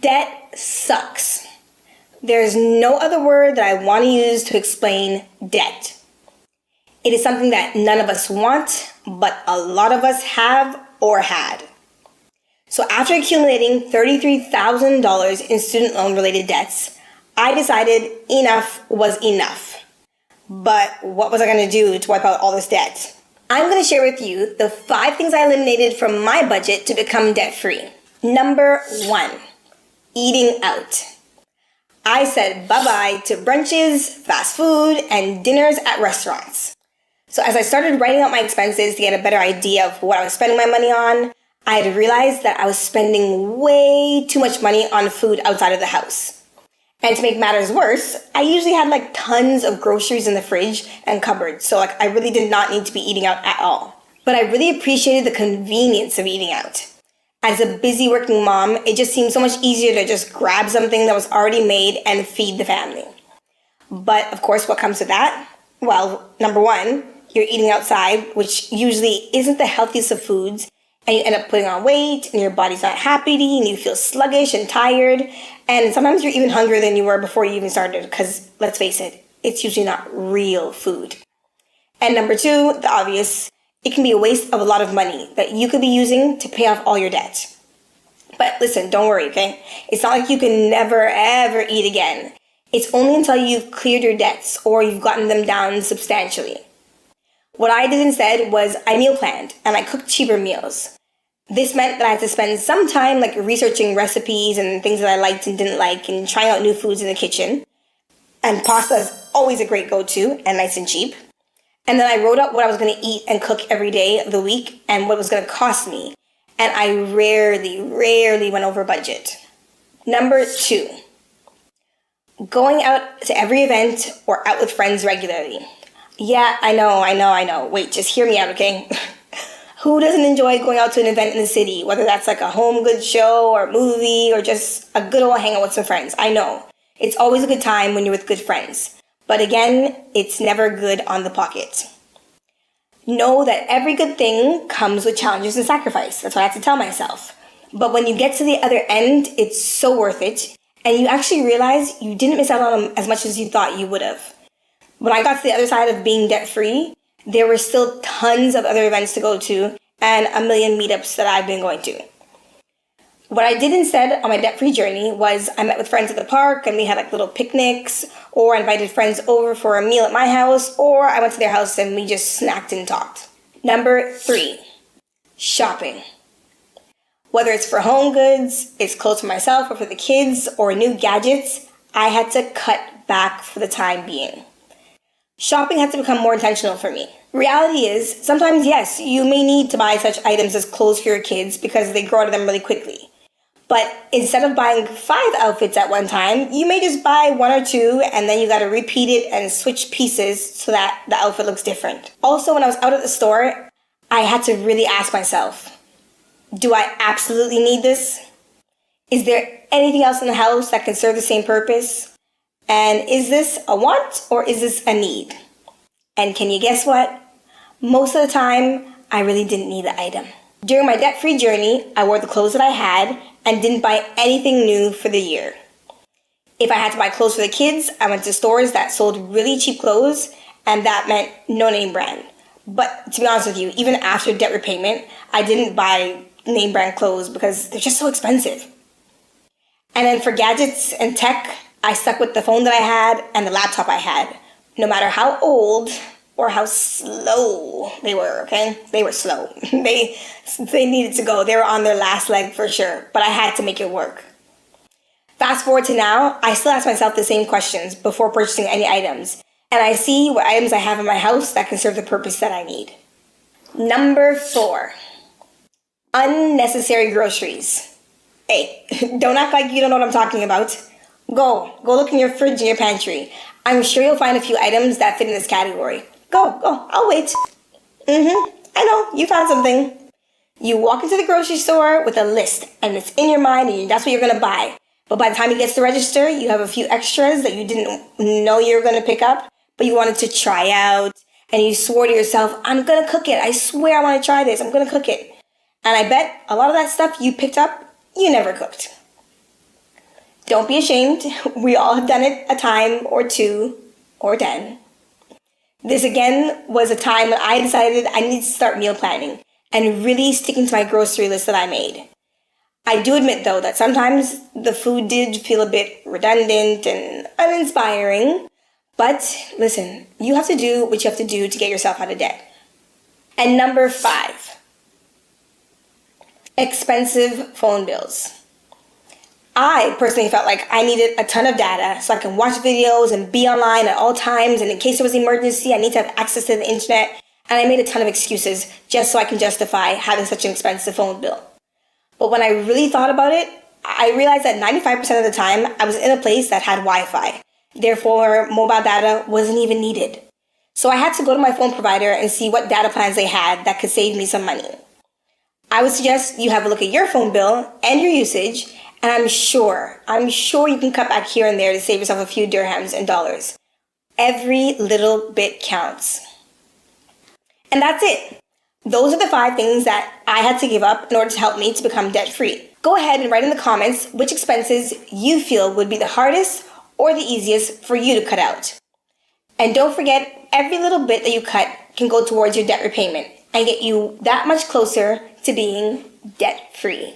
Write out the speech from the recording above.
Debt sucks. There's no other word that I want to use to explain debt. It is something that none of us want, but a lot of us have or had. So after accumulating $33,000 in student loan related debts, I decided enough was enough. But what was I going to do to wipe out all this debt? I'm going to share with you the 5 things I eliminated from my budget to become debt-free. Number 1, eating out. I said bye-bye to brunches, fast food, and dinners at restaurants. So as I started writing out my expenses to get a better idea of what I was spending my money on, I had realized that I was spending way too much money on food outside of the house. And to make matters worse, I usually had tons of groceries in the fridge and cupboard, so I really did not need to be eating out at all. But I really appreciated the convenience of eating out. As a busy working mom, it just seemed so much easier to just grab something that was already made and feed the family. But of course, what comes with that? Well, number 1, you're eating outside, which usually isn't the healthiest of foods, and you end up putting on weight, and your body's not happy, and you feel sluggish and tired, and sometimes you're even hungrier than you were before you even started, because let's face it, it's usually not real food. And number 2, the obvious, it can be a waste of a lot of money that you could be using to pay off all your debt. But listen, don't worry, okay? It's not like you can never, ever eat again. It's only until you've cleared your debts or you've gotten them down substantially. What I did instead was I meal planned and I cooked cheaper meals. This meant that I had to spend some time researching recipes and things that I liked and didn't like and trying out new foods in the kitchen. And pasta is always a great go-to and nice and cheap. And then I wrote up what I was going to eat and cook every day of the week and what it was going to cost me. And I rarely went over budget. Number 2, going out to every event or out with friends regularly. Yeah, I know. Wait, just hear me out, okay? Who doesn't enjoy going out to an event in the city, whether that's a home goods show or movie or just a good old hangout with some friends? I know. It's always a good time when you're with good friends. But again, it's never good on the pocket. Know that every good thing comes with challenges and sacrifice. That's what I have to tell myself. But when you get to the other end, it's so worth it. And you actually realize you didn't miss out on them as much as you thought you would have. When I got to the other side of being debt-free, there were still tons of other events to go to and a million meetups that I've been going to. What I did instead on my debt-free journey was I met with friends at the park and we had little picnics, or I invited friends over for a meal at my house, or I went to their house and we just snacked and talked. Number 3, shopping. Whether it's for home goods, it's clothes for myself or for the kids, or new gadgets, I had to cut back for the time being. Shopping had to become more intentional for me. Reality is, sometimes yes, you may need to buy such items as clothes for your kids because they grow out of them really quickly. But instead of buying 5 outfits at one time, you may just buy 1 or 2 and then you gotta repeat it and switch pieces so that the outfit looks different. Also, when I was out at the store, I had to really ask myself, do I absolutely need this? Is there anything else in the house that can serve the same purpose? And is this a want or is this a need? And can you guess what? Most of the time, I really didn't need the item. During my debt-free journey, I wore the clothes that I had and didn't buy anything new for the year. If I had to buy clothes for the kids, I went to stores that sold really cheap clothes, and that meant no name brand. But to be honest with you, even after debt repayment, I didn't buy name brand clothes because they're just so expensive. And then for gadgets and tech, I stuck with the phone that I had and the laptop I had, no matter how old or how slow they were, okay? They were slow. They needed to go. They were on their last leg for sure, but I had to make it work. Fast forward to now, I still ask myself the same questions before purchasing any items, and I see what items I have in my house that can serve the purpose that I need. Number 4, unnecessary groceries. Hey, don't act like you don't know what I'm talking about. Go look in your fridge and your pantry. I'm sure you'll find a few items that fit in this category. Go, I'll wait. I know, you found something. You walk into the grocery store with a list and it's in your mind and that's what you're gonna buy. But by the time you get to the register, you have a few extras that you didn't know you were gonna pick up, but you wanted to try out, and you swore to yourself, I'm gonna cook it. I swear I wanna try this. I'm gonna cook it. And I bet a lot of that stuff you picked up, you never cooked. Don't be ashamed. We all have done it a time or two or 10. This again was a time when I decided I needed to start meal planning and really sticking to my grocery list that I made. I do admit though that sometimes the food did feel a bit redundant and uninspiring, but listen, you have to do what you have to do to get yourself out of debt. And number 5, expensive phone bills. I personally felt like I needed a ton of data so I can watch videos and be online at all times, and in case there was an emergency, I need to have access to the internet, and I made a ton of excuses just so I can justify having such an expensive phone bill. But when I really thought about it, I realized that 95% of the time I was in a place that had Wi-Fi. Therefore, mobile data wasn't even needed. So I had to go to my phone provider and see what data plans they had that could save me some money. I would suggest you have a look at your phone bill and your usage, and I'm sure you can cut back here and there to save yourself a few dirhams and dollars. Every little bit counts. And that's it. Those are the 5 things that I had to give up in order to help me to become debt-free. Go ahead and write in the comments which expenses you feel would be the hardest or the easiest for you to cut out. And don't forget, every little bit that you cut can go towards your debt repayment and get you that much closer to being debt-free.